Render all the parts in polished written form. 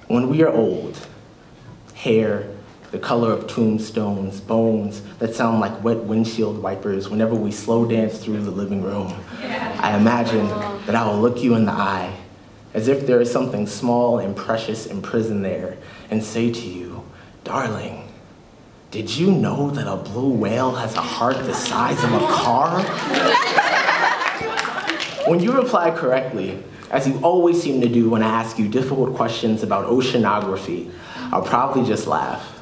When we are old, hair the color of tombstones, bones that sound like wet windshield wipers whenever we slow dance through the living room, I imagine that I will look you in the eye as if there is something small and precious imprisoned there and say to you, darling, did you know that a blue whale has a heart the size of a car? When you reply correctly, as you always seem to do when I ask you difficult questions about oceanography, I'll probably just laugh,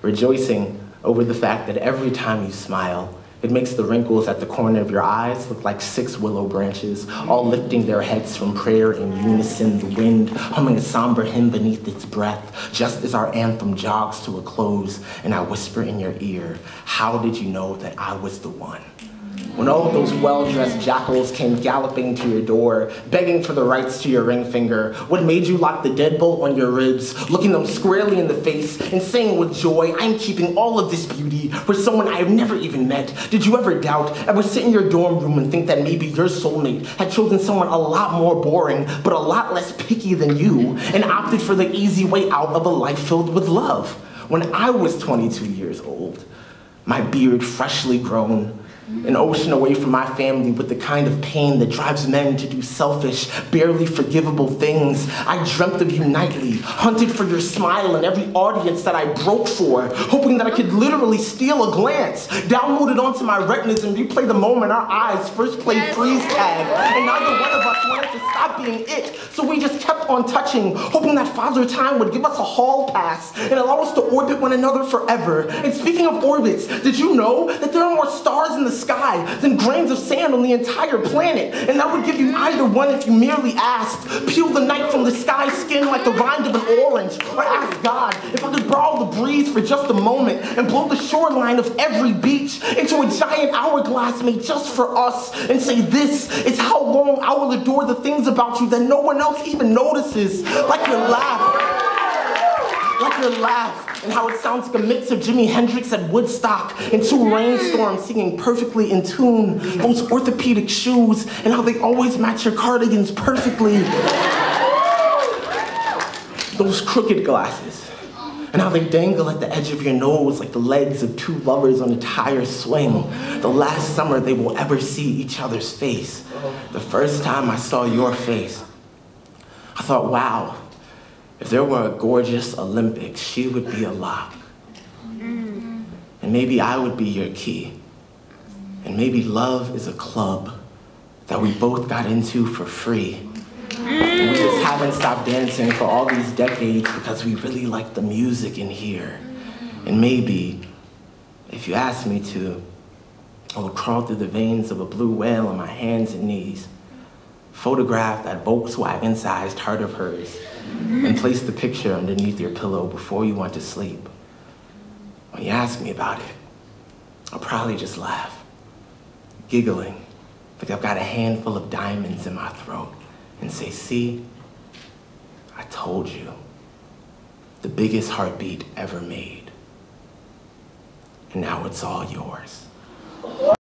rejoicing over the fact that every time you smile, it makes the wrinkles at the corner of your eyes look like 6 willow branches, all lifting their heads from prayer in unison, the wind humming a somber hymn beneath its breath, just as our anthem jogs to a close, and I whisper in your ear, how did you know that I was the one? When all of those well-dressed jackals came galloping to your door, begging for the rights to your ring finger, what made you lock the deadbolt on your ribs, looking them squarely in the face and saying with joy, I'm keeping all of this beauty for someone I have never even met? Did you ever doubt, ever sit in your dorm room and think that maybe your soulmate had chosen someone a lot more boring, but a lot less picky than you, and opted for the easy way out of a life filled with love? When I was 22 years old, my beard freshly grown, an ocean away from my family with the kind of pain that drives men to do selfish, barely forgivable things, I dreamt of you nightly, hunted for your smile in every audience that I broke for, hoping that I could literally steal a glance, download it onto my retinas and replay the moment our eyes first played freeze tag, and neither one of us wanted to stop being it, so we just kept on touching, hoping that Father Time would give us a hall pass and allow us to orbit one another forever. And speaking of orbits, did you know that there are more stars in the sky than grains of sand on the entire planet? And that would give you either one if you merely asked. Peel the night from the sky skin like the rind of an orange, or ask God if I could borrow the breeze for just a moment and blow the shoreline of every beach into a giant hourglass made just for us and say, this is how long I will adore the things about you that no one else even notices, like your laugh. Like your laugh, and how it sounds like a mix of Jimi Hendrix at Woodstock and 2 rainstorms singing perfectly in tune, those orthopedic shoes, and how they always match your cardigans perfectly. Those crooked glasses, and how they dangle at the edge of your nose like the legs of 2 lovers on a tire swing, the last summer they will ever see each other's face. The first time I saw your face, I thought, wow, if there were a gorgeous Olympics, she would be a lock. And maybe I would be your key. And maybe love is a club that we both got into for free. And we just haven't stopped dancing for all these decades because we really like the music in here. And maybe, if you ask me to, I would crawl through the veins of a blue whale on my hands and knees, photograph that Volkswagen-sized heart of hers, and place the picture underneath your pillow before you went to sleep. When you ask me about it, I'll probably just laugh, giggling like I've got a handful of diamonds in my throat, and say, see, I told you, the biggest heartbeat ever made, and now it's all yours.